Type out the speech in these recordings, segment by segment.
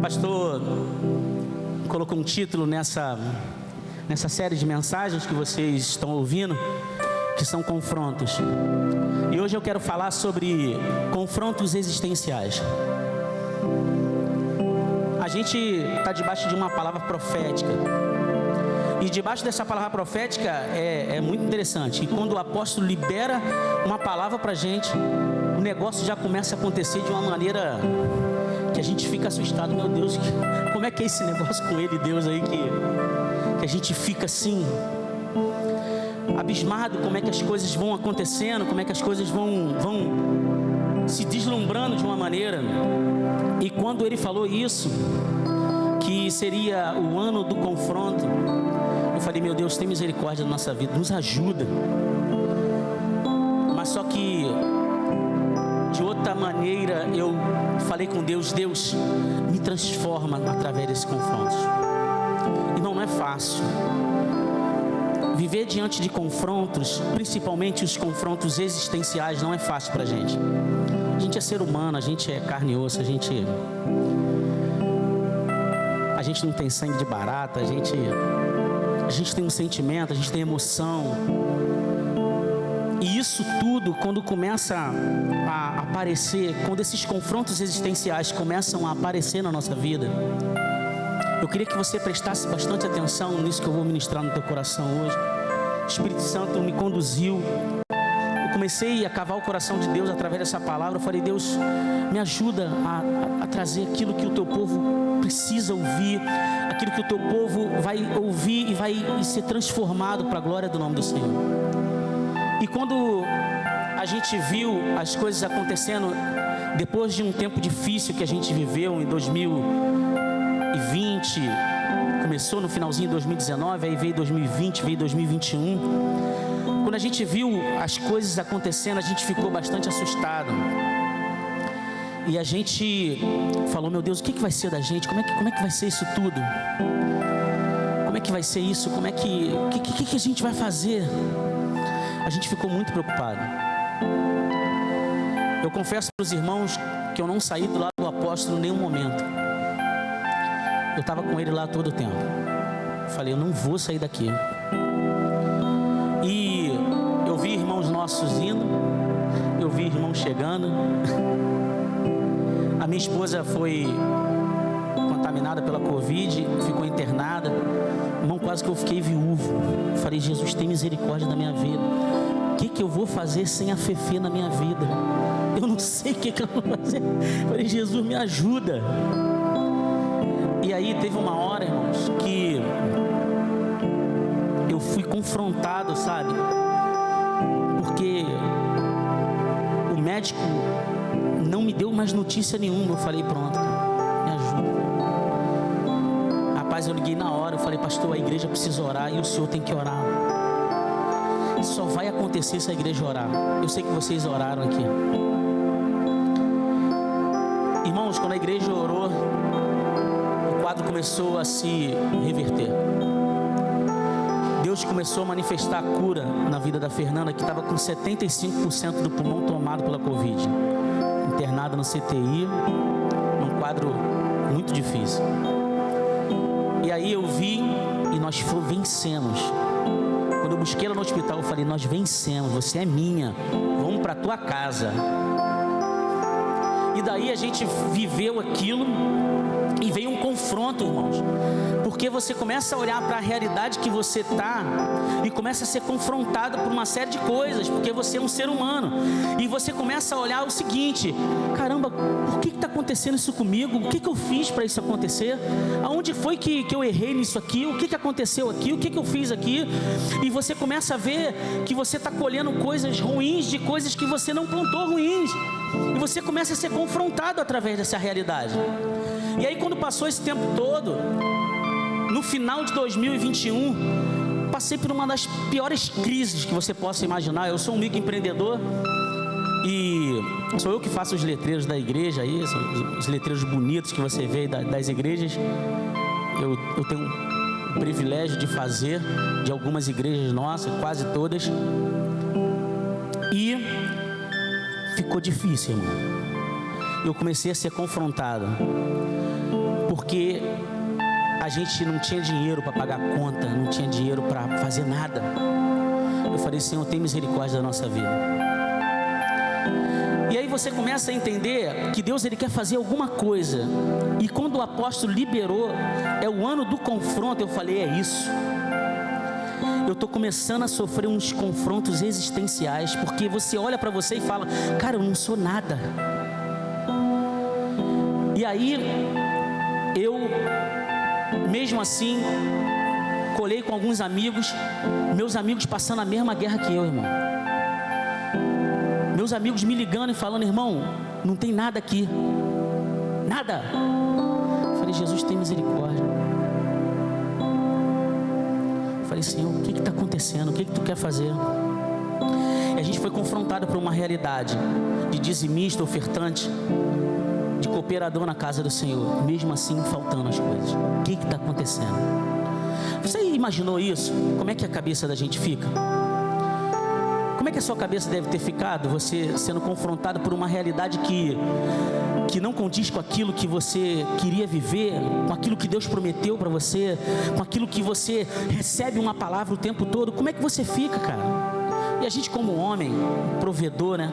Pastor colocou um título nessa série de mensagens que vocês estão ouvindo, que são confrontos. E hoje eu quero falar sobre confrontos existenciais. A gente está debaixo de uma palavra profética. E debaixo dessa palavra profética é muito interessante. E quando o apóstolo libera uma palavra para a gente, o negócio já começa a acontecer de uma maneira que a gente fica assustado. Meu Deus, como é que é esse negócio com ele, Deus, aí que a gente fica assim, abismado, como é que as coisas vão acontecendo, como é que as coisas vão se deslumbrando de uma maneira. E quando ele falou isso, que seria o ano do confronto, eu falei, meu Deus, tem misericórdia na nossa vida, nos ajuda. Mas só que de outra maneira eu falei com Deus, Deus, me transforma através desses confrontos. Irmão, não é fácil viver diante de confrontos, principalmente os confrontos existenciais, não é fácil pra gente. A gente é ser humano, a gente é carne e osso, a gente não tem sangue de barata, a gente tem um sentimento, a gente tem emoção. E isso tudo, quando começa a aparecer, quando esses confrontos existenciais começam a aparecer na nossa vida, eu queria que você prestasse bastante atenção nisso que eu vou ministrar no teu coração hoje. O Espírito Santo me conduziu. Eu comecei a cavar o coração de Deus através dessa palavra. Eu falei, Deus, me ajuda a trazer aquilo que o teu povo precisa ouvir, aquilo que o teu povo vai ouvir e vai ser transformado para a glória do nome do Senhor. E quando a gente viu as coisas acontecendo, depois de um tempo difícil que a gente viveu em 2020, começou no finalzinho de 2019, aí veio 2020, veio 2021. Quando a gente viu as coisas acontecendo, a gente ficou bastante assustado. E a gente falou, meu Deus, o que vai ser da gente? Como é que vai ser isso tudo? Como é que vai ser isso? O que a gente vai fazer? A gente ficou muito preocupado. Eu confesso para os irmãos que eu não saí do lado do apóstolo em nenhum momento. Eu estava com ele lá todo o tempo. Falei, eu não vou sair daqui. E eu vi irmãos nossos indo, eu vi irmãos chegando. A minha esposa foi contaminada pela Covid, ficou internada. Irmão, quase que eu fiquei viúvo. Falei, Jesus, tem misericórdia da minha vida. O que eu vou fazer sem a Fefe na minha vida? Eu não sei o que eu vou fazer. Falei, Jesus, me ajuda. E aí teve uma hora, irmãos, que eu fui confrontado, sabe? Porque o médico não me deu mais notícia nenhuma. Eu falei, pronto, me ajuda. Rapaz, eu liguei na hora, eu falei, pastor, a igreja precisa orar e o senhor tem que orar. Só vai acontecer se a igreja orar. Eu sei que vocês oraram aqui. Irmãos, quando a igreja orou, o quadro começou a se reverter. Deus começou a manifestar a cura na vida da Fernanda, que estava com 75% do pulmão tomado pela Covid, internada no CTI, num quadro muito difícil. E aí eu vi e nós vencemos. Quando eu busquei ela no hospital, eu falei, nós vencemos, você é minha, vamos para a tua casa. E daí a gente viveu aquilo e veio um confronto, irmãos, porque você começa a olhar para a realidade que você está e começa a ser confrontado por uma série de coisas, porque você é um ser humano, e você começa a olhar o seguinte, caramba, por que está acontecendo isso comigo? O que eu fiz para isso acontecer? Aonde foi que eu errei nisso aqui? O que aconteceu aqui? O que eu fiz aqui? E você começa a ver que você está colhendo coisas ruins de coisas que você não plantou ruins, e você começa a ser confrontado através dessa realidade. E aí quando passou esse tempo todo, no final de 2021, passei por uma das piores crises que você possa imaginar. Eu sou um microempreendedor e sou eu que faço os letreiros da igreja aí, os letreiros bonitos que você vê das igrejas. Eu tenho o privilégio de fazer de algumas igrejas nossas, quase todas. E ficou difícil, irmão. Eu comecei a ser confrontado, porque a gente não tinha dinheiro para pagar conta, não tinha dinheiro para fazer nada. Eu falei, Senhor, tem misericórdia da nossa vida. E aí você começa a entender que Deus, Ele quer fazer alguma coisa. E quando o apóstolo liberou, é o ano do confronto, eu falei, é isso. Eu estou começando a sofrer uns confrontos existenciais, porque você olha para você e fala, cara, eu não sou nada. E aí, eu, mesmo assim, colei com alguns amigos, meus amigos passando a mesma guerra que eu, irmão. Meus amigos me ligando e falando, irmão, não tem nada aqui, nada. Eu falei, Jesus, tem misericórdia. Eu falei, Senhor, o que está acontecendo? O que Tu quer fazer? E a gente foi confrontado por uma realidade de dizimista, ofertante, de cooperador na casa do Senhor, mesmo assim faltando as coisas. O que está acontecendo? Você imaginou isso? Como é que a cabeça da gente fica? Como é que a sua cabeça deve ter ficado? Você sendo confrontado por uma realidade que não condiz com aquilo que você queria viver, com aquilo que Deus prometeu para você, com aquilo que você recebe uma palavra o tempo todo. Como é que você fica, cara? E a gente, como homem, provedor, né?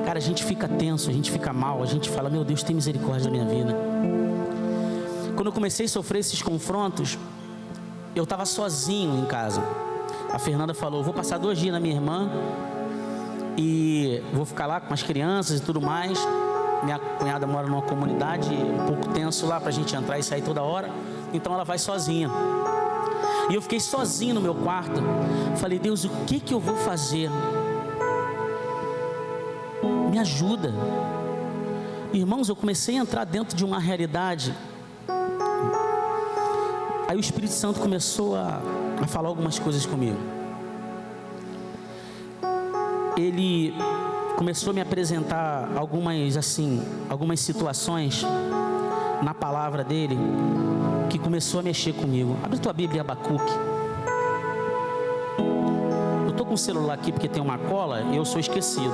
Cara, a gente fica tenso, a gente fica mal, a gente fala, meu Deus, tem misericórdia da minha vida. Quando eu comecei a sofrer esses confrontos, eu estava sozinho em casa. A Fernanda falou, vou passar 2 dias na minha irmã e vou ficar lá com as crianças e tudo mais. Minha cunhada mora numa comunidade um pouco tenso lá pra gente entrar e sair toda hora, então ela vai sozinha. E eu fiquei sozinho no meu quarto. Falei, Deus, o que eu vou fazer? Me ajuda. Irmãos, eu comecei a entrar dentro de uma realidade. Aí o Espírito Santo começou a falar algumas coisas comigo. Ele começou a me apresentar algumas situações na palavra dele, que começou a mexer comigo. Abre tua Bíblia, Abacuque. Eu estou com o celular aqui porque tem uma cola e eu sou esquecido.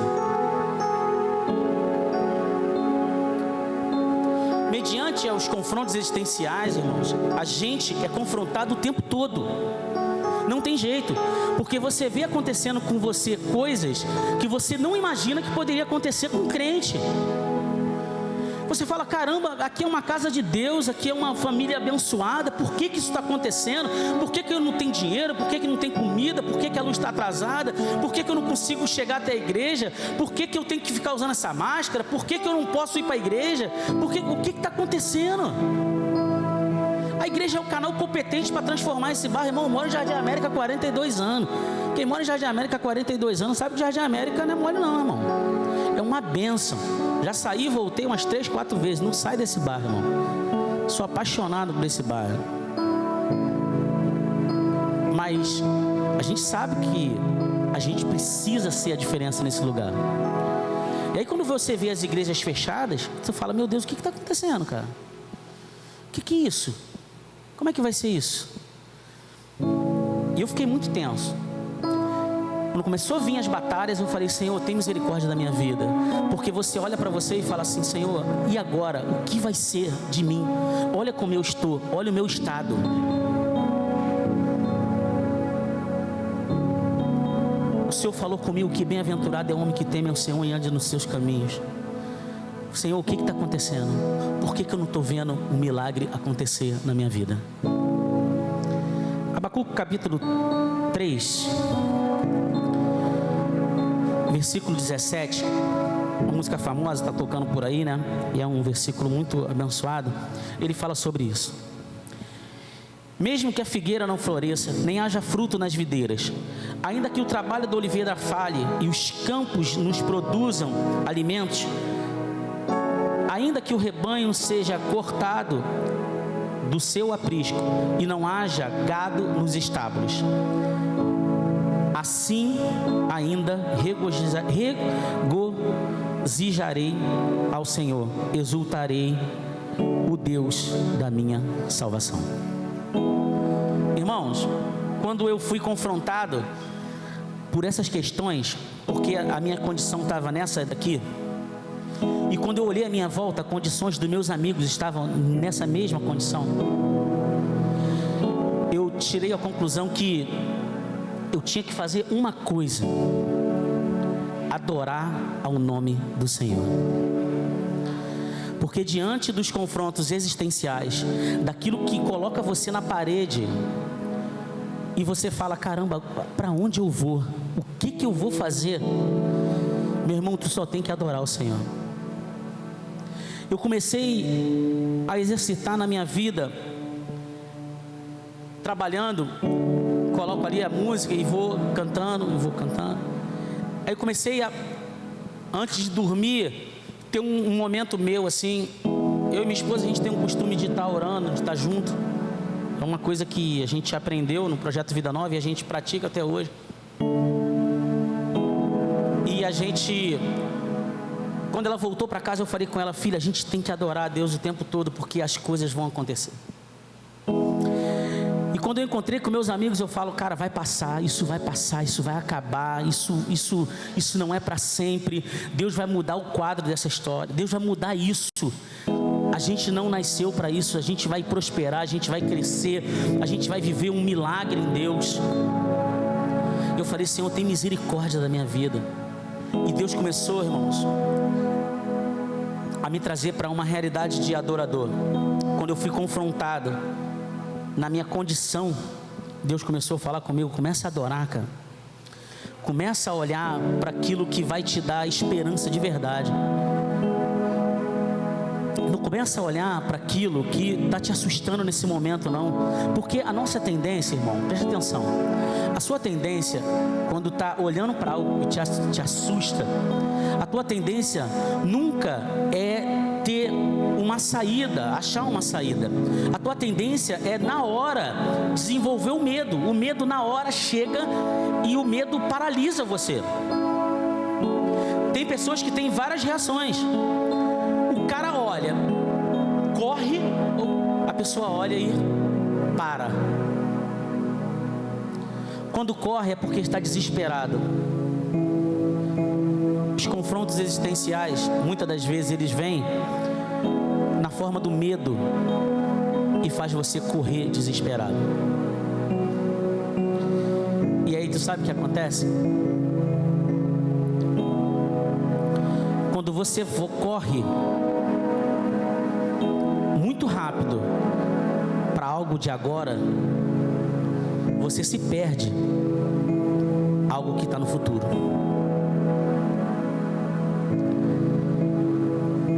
Mediante aos confrontos existenciais, irmãos, a gente é confrontado o tempo todo. Não tem jeito, porque você vê acontecendo com você coisas que você não imagina que poderia acontecer com um crente. Você fala, caramba, aqui é uma casa de Deus, aqui é uma família abençoada, por que isso está acontecendo? Por que eu não tenho dinheiro? Por que não tem comida? Por que a luz está atrasada? Por que eu não consigo chegar até a igreja? Por que eu tenho que ficar usando essa máscara? Por que eu não posso ir para a igreja? O que está acontecendo? A igreja é o canal competente para transformar esse bairro. Irmão, eu moro em Jardim América há 42 anos. Quem mora em Jardim América há 42 anos sabe que Jardim América não é mole não, irmão. É uma bênção. Já saí e voltei umas 3, 4 vezes. Não sai desse bairro, irmão. Sou apaixonado por esse bairro. Mas a gente sabe que a gente precisa ser a diferença nesse lugar. E aí quando você vê as igrejas fechadas, você fala, meu Deus, o que está acontecendo, cara? O que é isso? Como é que vai ser isso? E eu fiquei muito tenso. Quando começou a vir as batalhas, eu falei, Senhor, tem misericórdia da minha vida. Porque você olha para você e fala assim, Senhor, e agora? O que vai ser de mim? Olha como eu estou, olha o meu estado. O Senhor falou comigo que bem-aventurado é o homem que teme ao Senhor e ande nos seus caminhos. Senhor, o que está acontecendo? Por que eu não estou vendo um milagre acontecer na minha vida? Abacuque capítulo 3, versículo 17, uma música famosa, está tocando por aí, né? E é um versículo muito abençoado. Ele fala sobre isso. Mesmo que a figueira não floresça, nem haja fruto nas videiras, ainda que o trabalho da oliveira falhe e os campos nos produzam alimentos, ainda que o rebanho seja cortado do seu aprisco e não haja gado nos estábulos, assim ainda regozijarei ao Senhor, exultarei o Deus da minha salvação. Irmãos, quando eu fui confrontado por essas questões, porque a minha condição estava nessa daqui, E quando eu olhei à minha volta, condições dos meus amigos estavam nessa mesma condição. Eu tirei a conclusão que eu tinha que fazer uma coisa: adorar ao nome do Senhor. Porque diante dos confrontos existenciais, daquilo que coloca você na parede, e você fala, caramba, para onde eu vou? O que eu vou fazer? Meu irmão, tu só tem que adorar o Senhor. Eu comecei a exercitar na minha vida, trabalhando, coloco ali a música e vou cantando. Aí eu comecei a, antes de dormir, ter um momento meu assim. Eu e minha esposa, a gente tem um costume de estar orando, de estar junto. É uma coisa que a gente aprendeu no Projeto Vida Nova e a gente pratica até hoje. E a gente, quando ela voltou para casa, eu falei com ela, filha, a gente tem que adorar a Deus o tempo todo, porque as coisas vão acontecer. E quando eu encontrei com meus amigos, eu falo, cara, vai passar, isso vai acabar, isso não é para sempre. Deus vai mudar o quadro dessa história, Deus vai mudar isso. A gente não nasceu para isso, a gente vai prosperar, a gente vai crescer, a gente vai viver um milagre em Deus. Eu falei, Senhor, tem misericórdia da minha vida. E Deus começou, irmãos, a me trazer para uma realidade de adorador. Quando eu fui confrontado na minha condição, Deus começou a falar comigo, começa a adorar, cara. Começa a olhar para aquilo que vai te dar esperança de verdade. Não começa a olhar para aquilo que está te assustando nesse momento, não. Porque a nossa tendência, irmão, preste atenção. A sua tendência, quando está olhando para algo que te assusta, a tua tendência nunca é ter uma saída, achar uma saída. A tua tendência é, na hora, desenvolver o medo. O medo, na hora, chega e o medo paralisa você. Tem pessoas que têm várias reações. O cara olha, corre, ou a pessoa olha e para. Quando corre é porque está desesperado. Os confrontos existenciais, muitas das vezes eles vêm na forma do medo e faz você correr desesperado. E aí tu sabe o que acontece? Quando você corre muito rápido para algo de agora, você se perde algo que está no futuro.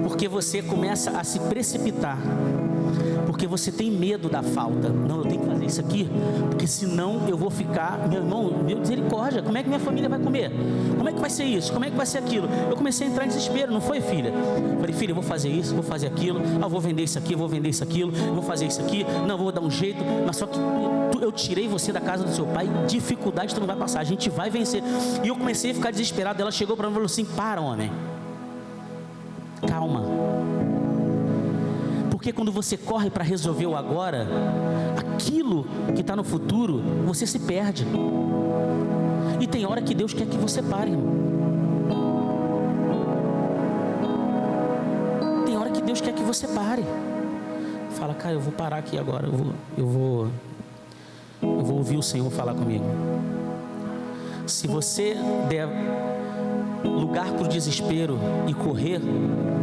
Porque você começa a se precipitar, porque você tem medo da falta. Não, eu tenho que fazer isso aqui, porque senão eu vou ficar, meu irmão, meu misericórdia, como é que minha família vai comer? Como é que vai ser isso? Como é que vai ser aquilo? Eu comecei a entrar em desespero, não foi, filha? Falei, filha, eu vou fazer isso, vou fazer aquilo, eu vou vender isso aqui, eu vou vender isso aquilo, eu vou fazer isso aqui, não, eu vou dar um jeito, mas só que eu tirei você da casa do seu pai, dificuldade tu não vai passar, a gente vai vencer. E eu comecei a ficar desesperado. Ela chegou para mim e falou assim, para, homem, calma. Porque quando você corre para resolver o agora, aquilo que está no futuro, você se perde. E tem hora que Deus quer que você pare, irmão. Tem hora que Deus quer que você pare. Fala, cara, eu vou parar aqui agora, eu vou ouvir o Senhor falar comigo. Se você der lugar para o desespero e correr,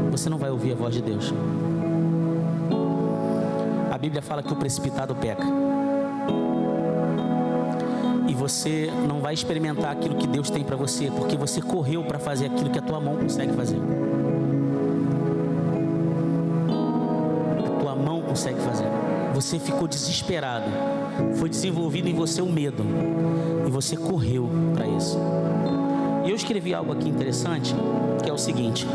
você não vai ouvir a voz de Deus. A Bíblia fala que o precipitado peca. E você não vai experimentar aquilo que Deus tem para você, porque você correu para fazer aquilo que a tua mão consegue fazer. A tua mão consegue fazer. Você ficou desesperado. Foi desenvolvido em você o medo. E você correu para isso. E eu escrevi algo aqui interessante, que é o seguinte.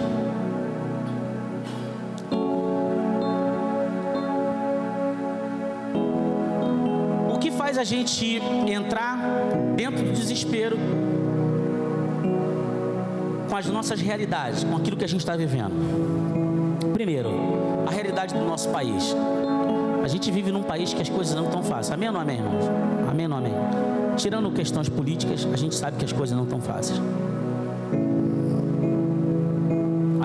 O que faz a gente entrar dentro do desespero com as nossas realidades, com aquilo que a gente está vivendo? Primeiro, a realidade do nosso país. A gente vive num país que as coisas não estão fáceis. Amém ou não amém, irmãos? Amém ou não amém? Tirando questões políticas, a gente sabe que as coisas não estão fáceis.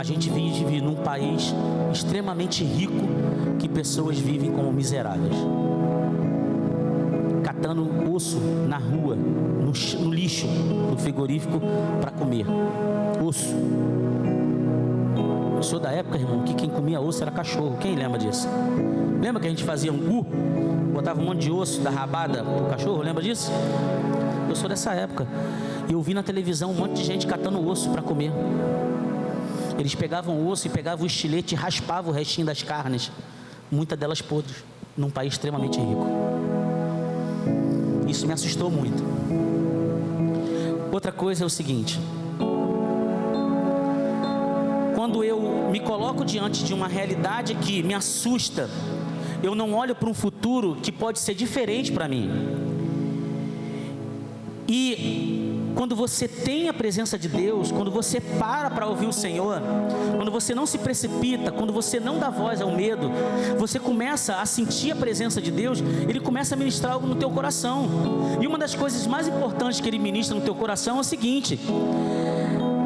gente vive num país extremamente rico, que pessoas vivem como miseráveis, catando osso na rua, no lixo, no frigorífico, para comer osso. Eu sou da época, irmão, que quem comia osso era cachorro. Quem lembra disso? Lembra que a gente fazia angu? Botava um monte de osso da rabada pro cachorro, lembra disso? Eu sou dessa época. E eu vi na televisão um monte de gente catando osso para comer. Eles pegavam o osso e pegavam o estilete e raspavam o restinho das carnes, muitas delas podres, num país extremamente rico. Isso me assustou muito. Outra coisa é o seguinte: quando eu me coloco diante de uma realidade que me assusta, eu não olho para um futuro que pode ser diferente para mim. E quando você tem a presença de Deus, quando você para ouvir o Senhor, quando você não se precipita, quando você não dá voz ao medo, você começa a sentir a presença de Deus, Ele começa a ministrar algo no teu coração. E uma das coisas mais importantes que Ele ministra no teu coração é o seguinte: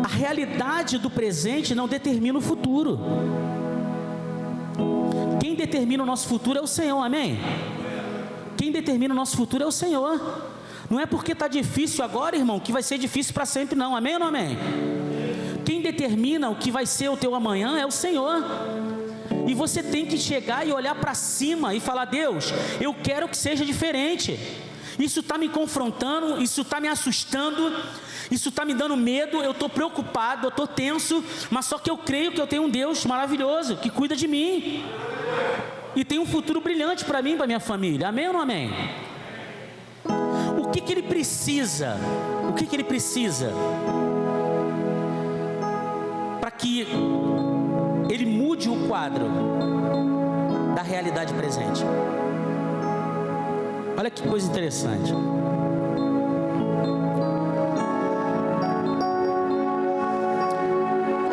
a realidade do presente não determina o futuro. Quem determina o nosso futuro é o Senhor, amém? Quem determina o nosso futuro é o Senhor. Não é porque está difícil agora, irmão, que vai ser difícil para sempre, não. Amém ou não amém? Quem determina o que vai ser o teu amanhã é o Senhor. E você tem que chegar e olhar para cima e falar: Deus, eu quero que seja diferente. Isso está me confrontando, isso está me assustando, isso está me dando medo, eu estou preocupado, eu estou tenso, mas só que eu creio que eu tenho um Deus maravilhoso, que cuida de mim. E tem um futuro brilhante para mim e para minha família. Amém ou não amém? O que Ele precisa? O que Ele precisa para que Ele mude o quadro da realidade presente? Olha que coisa interessante.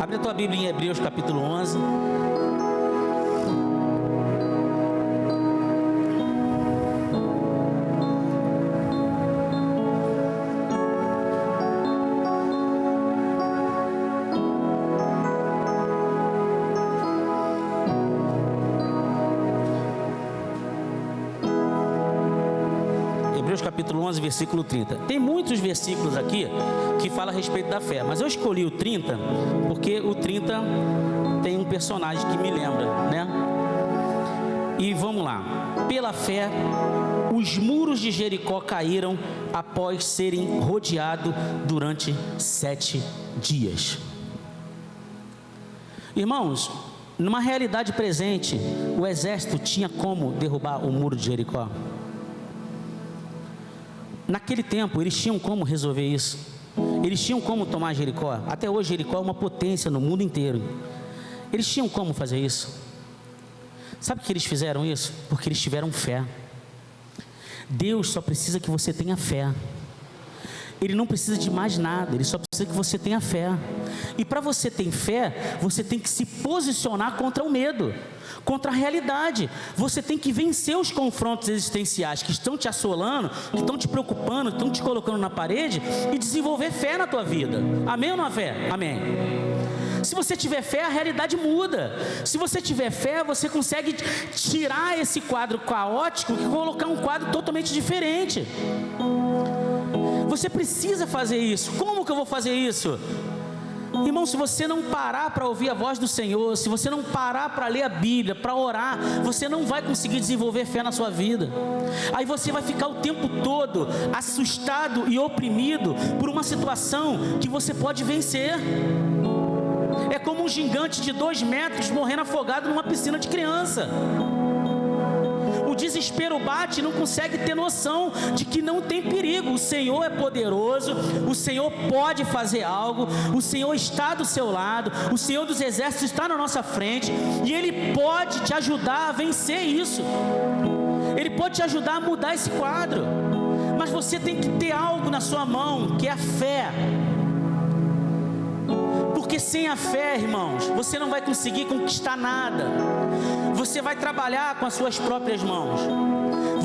Abre a tua Bíblia em Hebreus capítulo 11. Capítulo 11, versículo 30. Tem muitos versículos aqui que falam a respeito da fé, mas eu escolhi o 30 porque o 30 tem um personagem que me lembra, né? E vamos lá. Pela fé, os muros de Jericó caíram após serem rodeados durante 7 dias. Irmãos, numa realidade presente, o exército tinha como derrubar o muro de Jericó? Naquele tempo, eles tinham como resolver isso. Eles tinham como tomar Jericó. Até hoje, Jericó é uma potência no mundo inteiro. Eles tinham como fazer isso. Sabe por que eles fizeram isso? Porque eles tiveram fé. Deus só precisa que você tenha fé. Ele não precisa de mais nada. Ele só precisa que você tenha fé. E para você ter fé, você tem que se posicionar contra o medo, contra a realidade. Você tem que vencer os confrontos existenciais que estão te assolando, que estão te preocupando, que estão te colocando na parede, e desenvolver fé na tua vida. Amém ou não há fé? Amém. Se você tiver fé, a realidade muda. Se você tiver fé, você consegue tirar esse quadro caótico e colocar um quadro totalmente diferente. Você precisa fazer isso. Como que eu vou fazer isso? Irmão, se você não parar para ouvir a voz do Senhor, se você não parar para ler a Bíblia, para orar, você não vai conseguir desenvolver fé na sua vida. Aí você vai ficar o tempo todo assustado e oprimido por uma situação que você pode vencer. É como um gigante de 2 metros morrendo afogado numa piscina de criança. O desespero bate e não consegue ter noção de que não tem perigo. O Senhor é poderoso, o Senhor pode fazer algo, o Senhor está do seu lado, o Senhor dos exércitos está na nossa frente, e Ele pode te ajudar a vencer isso. Ele pode te ajudar a mudar esse quadro. Mas você tem que ter algo na sua mão, que é a fé. Porque sem a fé, irmãos, você não vai conseguir conquistar nada. Você vai trabalhar com as suas próprias mãos.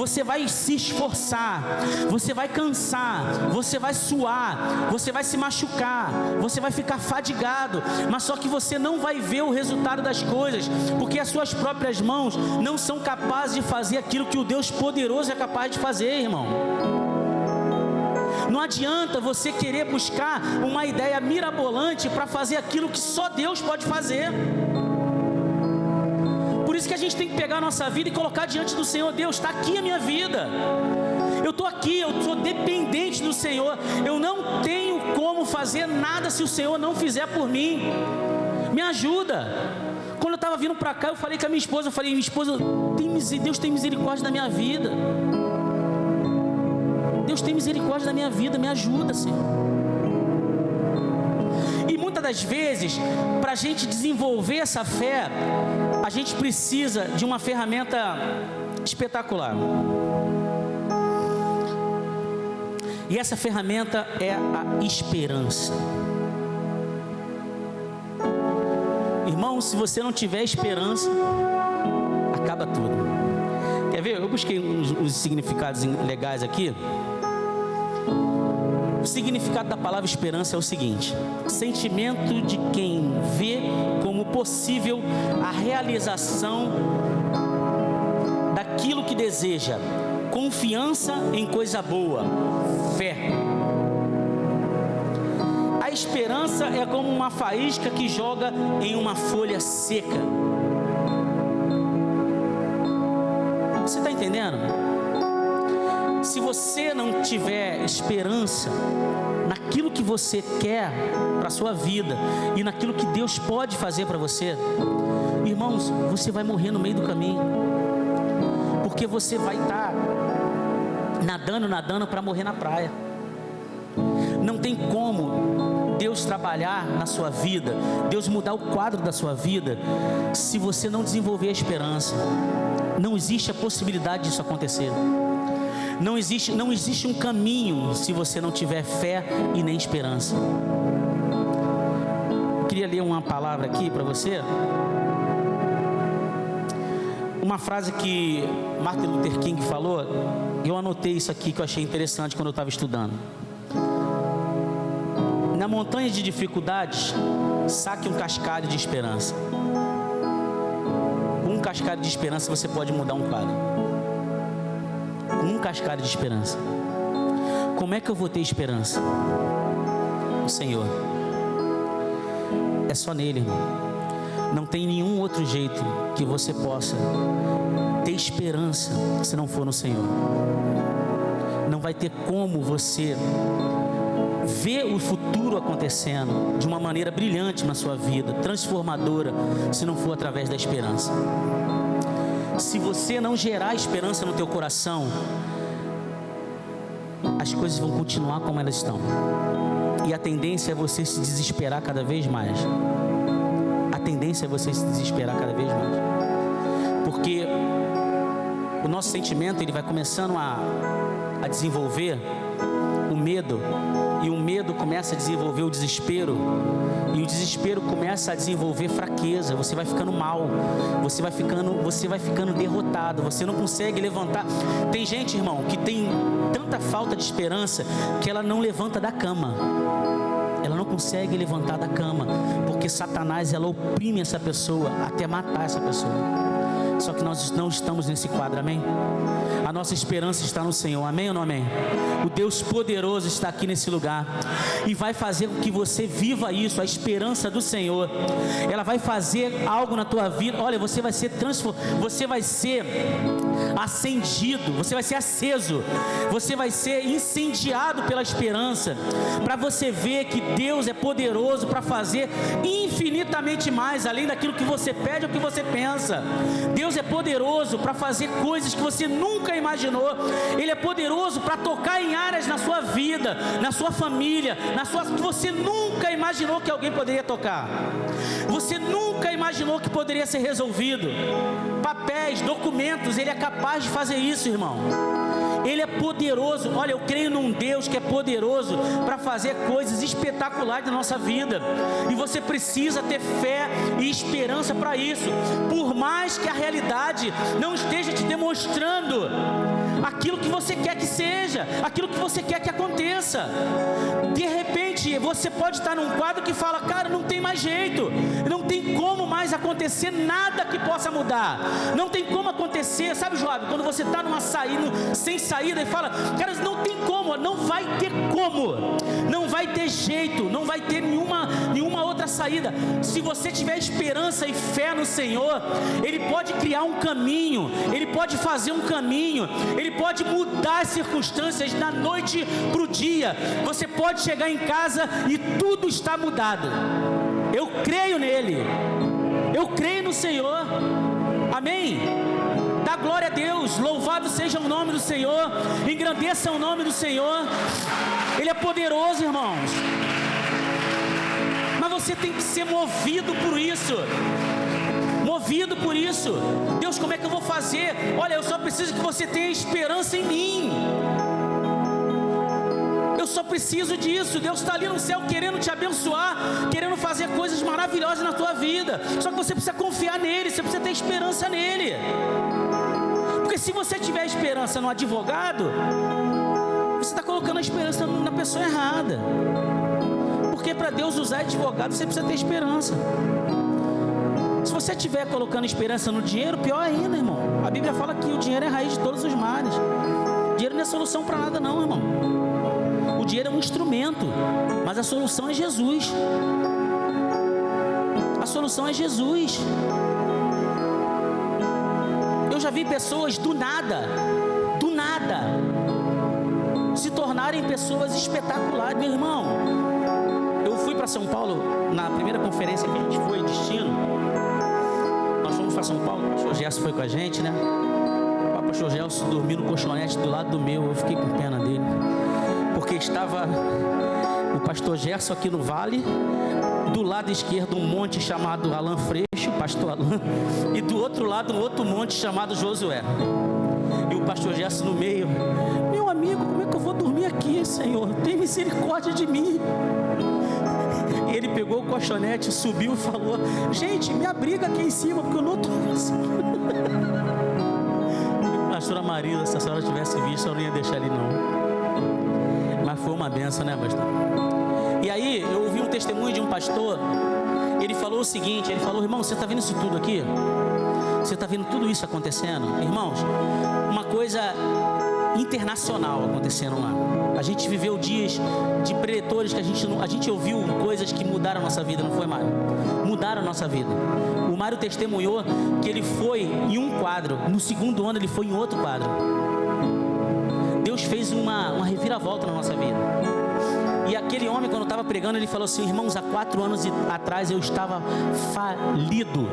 você vai se esforçar, você vai cansar, você vai suar, você vai se machucar, você vai ficar fadigado, mas só que você não vai ver o resultado das coisas, porque as suas próprias mãos não são capazes de fazer aquilo que o Deus poderoso é capaz de fazer, irmão. Não adianta você querer buscar uma ideia mirabolante para fazer aquilo que só Deus pode fazer. Por isso que a gente tem que pegar a nossa vida e colocar diante do Senhor. Deus, está aqui a minha vida, eu estou aqui, eu sou dependente do Senhor, eu não tenho como fazer nada se o Senhor não fizer por mim, me ajuda. Quando eu estava vindo para cá, eu falei com a minha esposa, minha esposa, Deus tem misericórdia da minha vida, Deus tem misericórdia da minha vida, me ajuda, Senhor. E muitas das vezes, para a gente desenvolver essa fé, a gente precisa de uma ferramenta espetacular. E essa ferramenta é a esperança. Irmão, se você não tiver esperança, acaba tudo. Quer ver? Eu busquei uns significados legais aqui. O significado da palavra esperança é o seguinte: sentimento de quem vê como possível a realização daquilo que deseja, confiança em coisa boa, fé. A esperança é como uma faísca que joga em uma folha seca. Você está entendendo? Se você não tiver esperança naquilo que você quer para a sua vida e naquilo que Deus pode fazer para você, irmãos, você vai morrer no meio do caminho, porque você vai estar nadando para morrer na praia. Não tem como Deus trabalhar na sua vida, Deus mudar o quadro da sua vida, se você não desenvolver a esperança. Não existe a possibilidade disso acontecer. Não existe um caminho se você não tiver fé e nem esperança. Eu queria ler uma palavra aqui para você. Uma frase que Martin Luther King falou. Eu anotei isso aqui que eu achei interessante quando eu estava estudando. Na montanha de dificuldades, saque um cascalho de esperança. Com um cascalho de esperança você pode mudar um quadro. Um cascalho de esperança. Como é que eu vou ter esperança? O Senhor. É só nele, irmão. Não tem nenhum outro jeito que você possa ter esperança se não for no Senhor. Não vai ter como você ver o futuro acontecendo de uma maneira brilhante na sua vida, transformadora, se não for através da esperança. Se você não gerar esperança no teu coração, as coisas vão continuar como elas estão. E a tendência é você se desesperar cada vez mais. A tendência é você se desesperar cada vez mais. Porque o nosso sentimento, ele vai começando a desenvolver o medo. E o medo começa a desenvolver o desespero. E o desespero começa a desenvolver fraqueza. Você vai ficando mal. Você vai ficando derrotado. Você não consegue levantar. Tem gente, irmão, que tem tanta falta de esperança que ela não levanta da cama. Ela não consegue levantar da cama, porque Satanás, ela oprime essa pessoa até matar essa pessoa. Só que nós não estamos nesse quadro, amém? A nossa esperança está no Senhor, amém ou não amém? O Deus poderoso está aqui nesse lugar e vai fazer com que você viva isso, a esperança do Senhor. Ela vai fazer algo na tua vida. Olha, você vai ser transformado, você vai ser acendido, você vai ser aceso, você vai ser incendiado pela esperança, para você ver que Deus é poderoso para fazer infinitamente mais, além daquilo que você pede ou que você pensa. Deus é poderoso para fazer coisas que você nunca imaginou. Ele é poderoso para tocar em áreas na sua vida, na sua família, que você nunca imaginou que alguém poderia tocar. Você nunca imaginou que poderia ser resolvido. Papéis, documentos, Ele é capaz de fazer isso, irmão. Ele é poderoso. Olha, eu creio num Deus que é poderoso para fazer coisas espetaculares na nossa vida. E você precisa ter fé e esperança para isso. Por mais que a realidade não esteja te demonstrando aquilo que você quer que seja, aquilo que você quer que aconteça. De repente, você pode estar num quadro que fala: cara, não tem mais jeito, não tem como mais acontecer nada que possa mudar, não tem como acontecer. Sabe, Joab, quando você está numa saída, sem saída, e fala: cara, não tem como, não vai ter como, não vai ter jeito, não vai ter nenhuma outra saída. Se você tiver esperança e fé no Senhor, Ele pode criar um caminho, Ele pode fazer um caminho, Ele pode mudar as circunstâncias da noite para o dia. Você pode chegar em casa e tudo está mudado. Eu creio nele, eu creio no Senhor. Amém? Dá glória a Deus, louvado seja o nome do Senhor, engrandeça o nome do Senhor. Ele é poderoso, irmãos. Mas você tem que ser movido por isso. Movido por isso. Deus, como é que eu vou fazer? Olha, eu só preciso que você tenha esperança em mim. Eu só preciso disso. Deus está ali no céu querendo te abençoar, querendo fazer coisas maravilhosas na tua vida. Só que você precisa confiar nele, você precisa ter esperança nele. Porque se você tiver esperança no advogado, você está colocando a esperança na pessoa errada. Porque para Deus usar advogado, você precisa ter esperança. Se você estiver colocando esperança no dinheiro, pior ainda, irmão. A Bíblia fala que o dinheiro é a raiz de todos os males. O dinheiro não é solução para nada não, irmão. O dinheiro é um instrumento, mas a solução é Jesus. A solução é Jesus. Eu já vi pessoas do nada, se tornarem pessoas espetaculares. Meu irmão, eu fui para São Paulo, na primeira conferência que a gente foi, Destino. Nós fomos para São Paulo, o pastor Gerson foi com a gente, né? O pastor Gerson dormiu no colchonete do lado do meu, eu fiquei com pena dele. Porque estava o pastor Gerson aqui no vale, do lado esquerdo um monte chamado Alan Freixo, pastor Alan, e do outro lado um outro monte chamado Josué. E o pastor Gerson no meio. Meu amigo, como é que eu vou dormir aqui, Senhor? Tem misericórdia de mim. E ele pegou o colchonete, subiu e falou: gente, me abriga aqui em cima, porque eu não estou conseguindo. Pastora Marisa, se a senhora tivesse visto, eu não ia deixar ele não. Mas foi uma benção, né, pastor? E aí, eu ouvi um testemunho de um pastor. Ele falou o seguinte, ele falou: irmão, você está vendo isso tudo aqui? Você está vendo tudo isso acontecendo? Irmãos, uma coisa internacional acontecendo lá. A gente viveu dias de preletores que a gente ouviu coisas que mudaram a nossa vida, não foi, Mário? Mudaram a nossa vida. O Mário testemunhou que ele foi em um quadro, no segundo ano ele foi em outro quadro. Deus fez uma reviravolta na nossa vida. E aquele homem, quando estava pregando, ele falou assim: irmãos, há 4 anos atrás eu estava falido.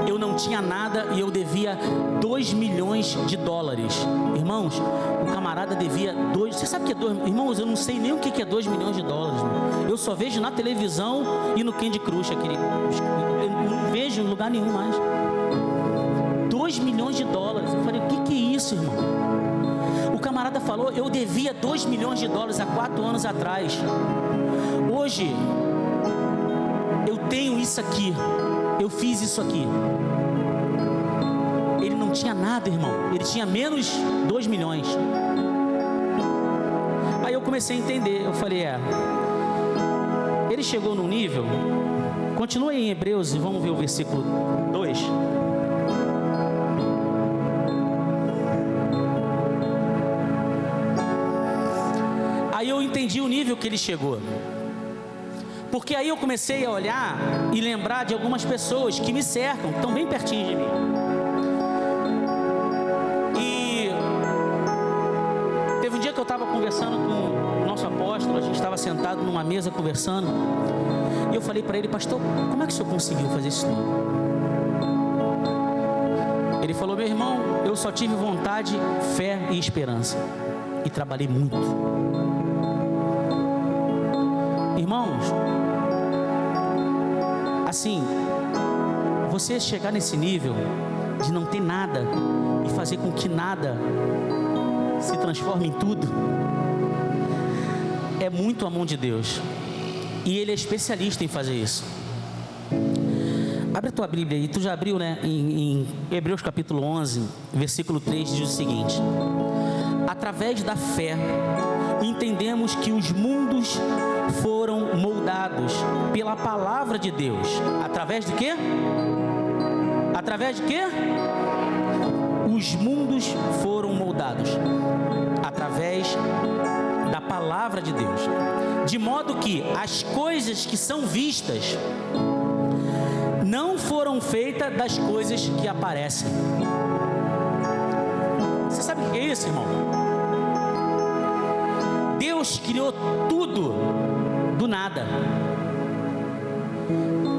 Eu não tinha nada e eu devia 2 milhões de dólares. Irmãos, o camarada devia 2... Você sabe o que é 2? Irmãos, eu não sei nem o que é 2 milhões de dólares. Irmão. Eu só vejo na televisão e no Candy Crush aquele... Eu não vejo em lugar nenhum mais. 2 milhões de dólares. Eu falei: o que é isso, irmão? O camarada falou: eu devia 2 milhões de dólares há 4 anos atrás. Hoje eu tenho isso aqui. Eu fiz isso aqui. Ele não tinha nada, irmão. Ele tinha menos 2 milhões. Aí eu comecei a entender. Eu falei: ele chegou num nível. Continua aí em Hebreus e vamos ver o versículo 2. Aí eu entendi o nível que ele chegou. Porque aí eu comecei a olhar e lembrar de algumas pessoas que me cercam, que estão bem pertinho de mim. E teve um dia que eu estava conversando com o nosso apóstolo, a gente estava sentado numa mesa conversando, e eu falei para ele: pastor, como é que o senhor conseguiu fazer isso tudo? Ele falou: meu irmão, eu só tive vontade, fé e esperança, e trabalhei muito. Irmãos, assim, você chegar nesse nível de não ter nada e fazer com que nada se transforme em tudo, é muito a mão de Deus. E Ele é especialista em fazer isso. Abre a tua Bíblia aí, tu já abriu, né? Em Hebreus capítulo 11, versículo 3, diz o seguinte: através da fé, entendemos que os mundos foram moldados pela palavra de Deus. Através de quê? Através de quê? Os mundos foram moldados através da palavra de Deus, de modo que as coisas que são vistas não foram feitas das coisas que aparecem. Você sabe o que é isso, irmão? Deus criou tudo do nada.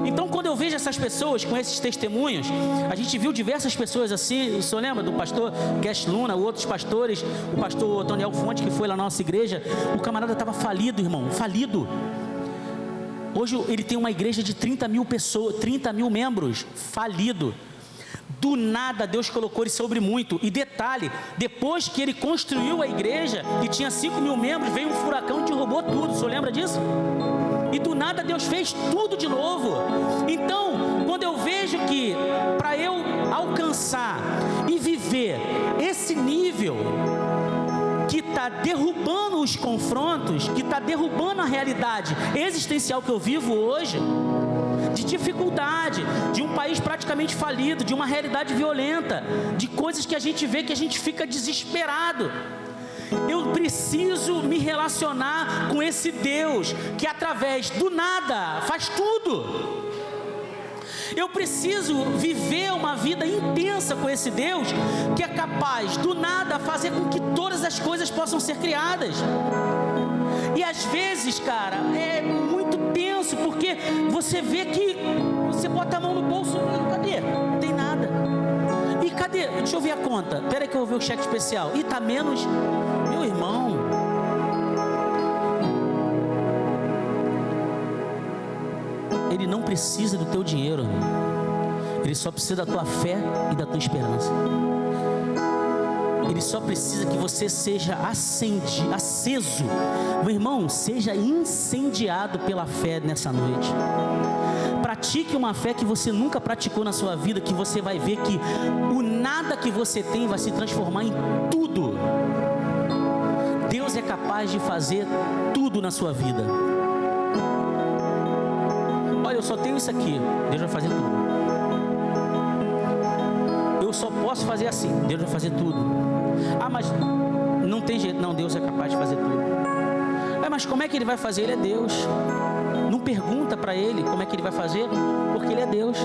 Então, quando eu vejo essas pessoas com esses testemunhos, a gente viu diversas pessoas assim. O senhor lembra do pastor Cash Luna, outros pastores, o pastor Toniel Fonte, que foi lá na nossa igreja? O camarada estava falido, irmão, falido. Hoje ele tem uma igreja de 30 mil pessoas, 30 mil membros, falido. Do nada Deus colocou ele sobre muito. E detalhe, depois que ele construiu a igreja, que tinha 5 mil membros, veio um furacão e derrubou tudo. O senhor lembra disso? E do nada Deus fez tudo de novo. Então, quando eu vejo que para eu alcançar e viver esse nível que está derrubando os confrontos, que está derrubando a realidade existencial que eu vivo hoje, de dificuldade, de um país praticamente falido, de uma realidade violenta, de coisas que a gente vê que a gente fica desesperado. Eu preciso me relacionar com esse Deus que através do nada faz tudo. Eu preciso viver uma vida intensa com esse Deus que é capaz do nada fazer com que todas as coisas possam ser criadas. E às vezes, cara, é muito tenso, porque você vê que você bota a mão no bolso e cadê? Não tem nada. E cadê? Deixa eu ver a conta. Espera aí que eu vou ver o cheque especial. E tá menos. Meu irmão, Ele não precisa do teu dinheiro, Ele só precisa da tua fé e da tua esperança. Ele só precisa que você seja aceso. Meu irmão, seja incendiado pela fé nessa noite. Pratique uma fé que você nunca praticou na sua vida, que você vai ver que o nada que você tem vai se transformar em tudo. Deus é capaz de fazer tudo na sua vida. Olha, eu só tenho isso aqui, Deus vai fazer tudo. Eu só posso fazer assim, Deus vai fazer tudo. Ah, mas não tem jeito. Não, Deus é capaz de fazer tudo. Mas como é que Ele vai fazer? Ele é Deus. Não pergunta para Ele como é que Ele vai fazer, porque Ele é Deus.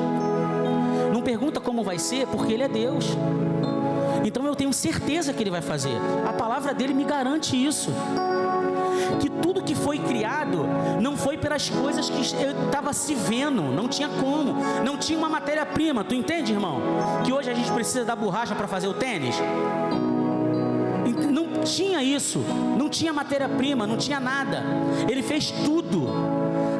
Não pergunta como vai ser, porque Ele é Deus. Então eu tenho certeza que Ele vai fazer. A palavra dEle me garante isso. Que tudo que foi criado não foi pelas coisas que eu estava se vendo, não tinha como, não tinha uma matéria-prima. Tu entende, irmão? Que hoje a gente precisa da borracha para fazer o tênis? Não tinha isso, não tinha matéria-prima, não tinha nada. Ele fez tudo.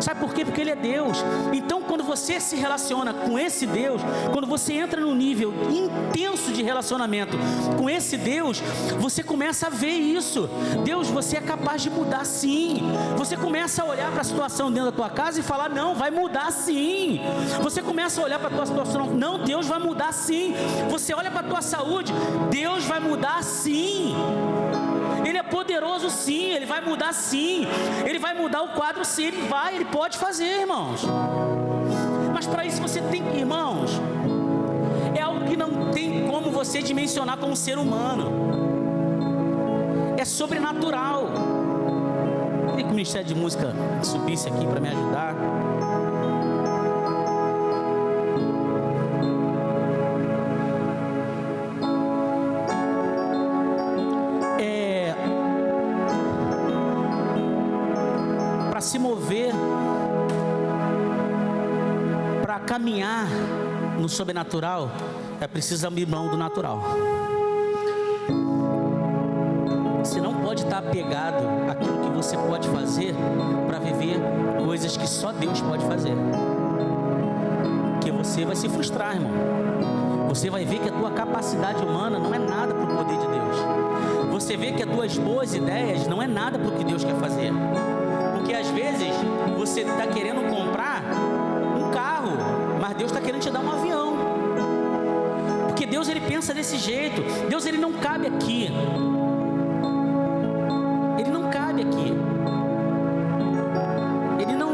Sabe por quê? Porque Ele é Deus. Então, quando você se relaciona com esse Deus, quando você entra num nível intenso de relacionamento com esse Deus, você começa a ver isso. Deus, você é capaz de mudar sim. Você começa a olhar para a situação dentro da tua casa e falar, não, vai mudar sim. Você começa a olhar para a tua situação, não, Deus vai mudar sim. Você olha para a tua saúde, Deus vai mudar sim. Ele é poderoso sim, Ele vai mudar sim. Ele vai mudar o quadro sim, Ele pode fazer, irmãos. Mas para isso você tem que, irmãos, é algo que não tem como você dimensionar como ser humano. É sobrenatural. Queria que o Ministério de Música subisse aqui para me ajudar. Se mover, para caminhar no sobrenatural, é preciso abrir mão do natural. Você não pode estar apegado àquilo que você pode fazer para viver coisas que só Deus pode fazer. Porque você vai se frustrar, irmão. Você vai ver que a tua capacidade humana não é nada para o poder de Deus. Você vê que as tuas boas ideias não é nada para o que Deus quer fazer. Porque às vezes você está querendo comprar um carro, mas Deus está querendo te dar um avião. Porque Deus, ele pensa desse jeito. Deus, ele não cabe aqui. Ele não cabe aqui. Ele não.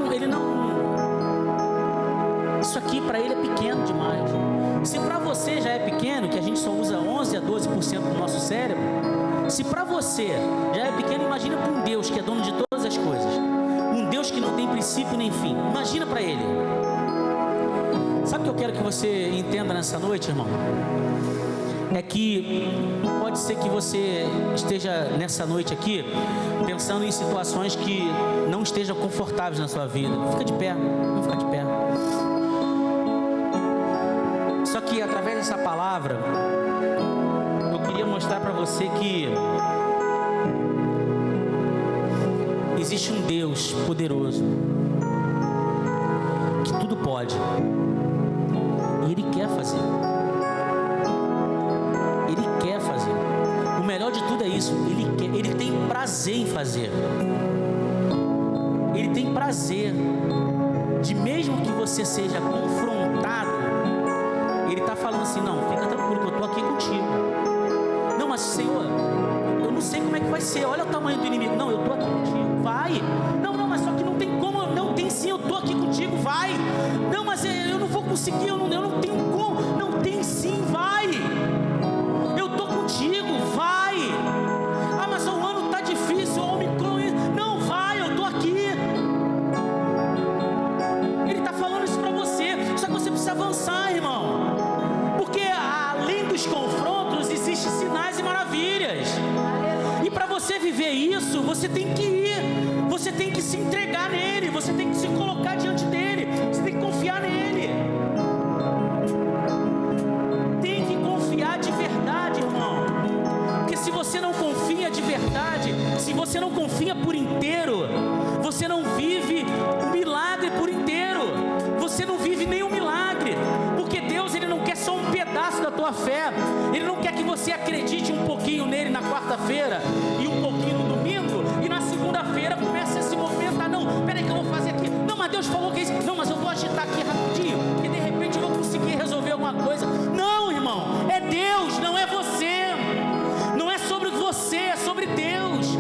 Isso aqui para ele é pequeno demais. Se para você já é pequeno, que a gente só usa 11 a 12% do nosso cérebro, se para você já é pequeno, imagina para um Deus que é dono de todas as coisas. Um Deus que não tem princípio nem fim. Imagina para ele. Sabe o que eu quero que você entenda nessa noite, irmão? É que pode ser que você esteja nessa noite aqui pensando em situações que não estejam confortáveis na sua vida. Fica de pé, vamos ficar de pé. Só que através dessa palavra, eu queria mostrar para você que existe um Deus poderoso, que tudo pode, e Ele quer fazer. Ele quer fazer. O melhor de tudo é isso. Ele tem prazer em fazer. Ele tem prazer de, mesmo que você seja confrontado, Ele está falando assim: não, fica tranquilo que eu estou aqui contigo. Não, mas Senhor, eu não sei como é que vai ser. Olha o tamanho do inimigo. Não, eu estou aqui contigo. Vai. Não, mas só que não tem como. Não tem sim, eu estou aqui contigo. Vai. Não, mas eu não vou conseguir. Eu não tenho como. Não tem sim. Vai. Contigo, vai. Ah, mas o ano está difícil, o Omicron. Não, vai, eu estou aqui. Ele está falando isso para você. Só que você precisa avançar, irmão. Porque além dos confrontos, existem sinais e maravilhas. E para você viver isso, você tem que ir. Você tem que se entregar nele. Você tem que se colocar diante dele. Você tem que confiar nele. Tem que confiar de verdade, irmão. Porque se você não confia de verdade, se você não confia por inteiro, você não vive o milagre por inteiro. Você não vive nenhum milagre. Porque Deus, ele não quer só um pedaço da tua fé. Ele não quer que você acredite um pouquinho nele na quarta-feira e um pouquinho no domingo, e na segunda-feira comece a se movimentar. Não, peraí que eu vou fazer aqui. Não, mas Deus falou que é isso. Não, mas eu vou agitar aqui rapidinho, que de repente eu vou conseguir resolver alguma coisa. Não, irmão, é Deus, não é você. Não é sobre você, é sobre Deus.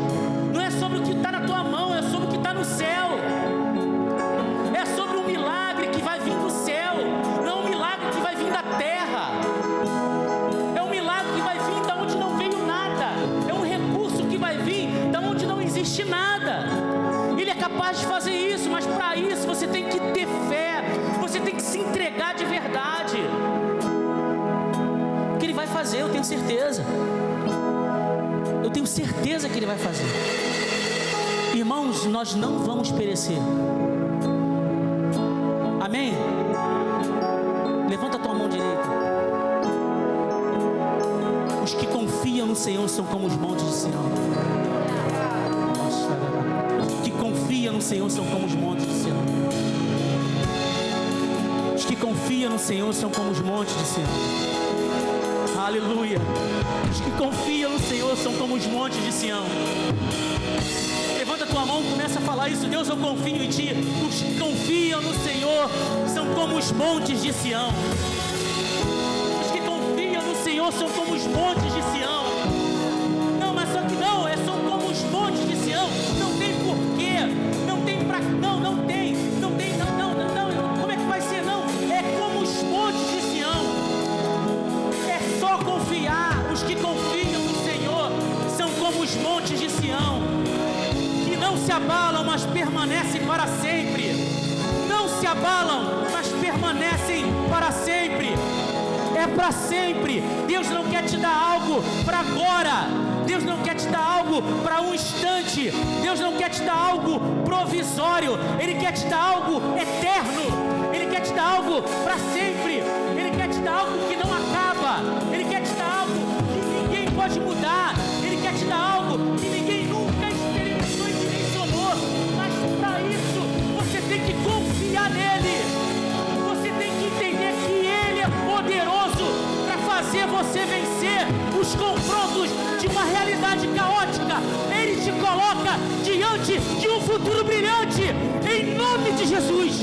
Não é sobre o que está na tua mão, é sobre o que está no céu. É sobre um milagre que vai vir do céu. Não é um milagre que vai vir da terra. É um milagre que vai vir da onde não veio nada. É um recurso que vai vir da onde não existe nada. Ele é capaz de fazer isso, mas para isso você tem que ter fé. Você tem que se entregar de verdade. O que Ele vai fazer, eu tenho certeza. Eu tenho certeza que Ele vai fazer. Irmãos, nós não vamos perecer. Amém? Levanta a tua mão direita. Os que confiam no Senhor são como os montes de Sião. Os que confiam no Senhor são como os montes de Sião. Os que confiam no Senhor são como os montes de Sião. Aleluia. Os que confiam no Senhor são como os montes de Sião. Levanta a tua mão, começa a falar isso. Deus, eu confio em Ti. Os que confiam no Senhor são como os montes de Sião. Os que confiam no Senhor são como os montes de Sião. Não, mas só que não, são como os montes de Sião. Não tem porquê. Não tem pra... Não tem. Não. Como é que vai ser? Não. É como os montes de Sião. É só confiar. Os que confiam no Senhor são como os montes de Sião, que não se abalam, mas permanecem para sempre. Não se abalam, mas permanecem para sempre. É para sempre. Deus não quer te dar algo para agora. Deus não quer te dar algo para um instante. Deus não quer te dar algo provisório. Ele quer te dar algo eterno. Ele quer te dar algo para sempre. Ele quer te dar algo que não acaba. Ele quer te dar algo que ninguém pode mudar. Ele quer te dar algo que ninguém nunca experimentou e que nem somou. Mas para isso, você tem que confiar nele. Você tem que entender que fazer você vencer os confrontos de uma realidade caótica. Ele te coloca diante de um futuro brilhante, em nome de Jesus.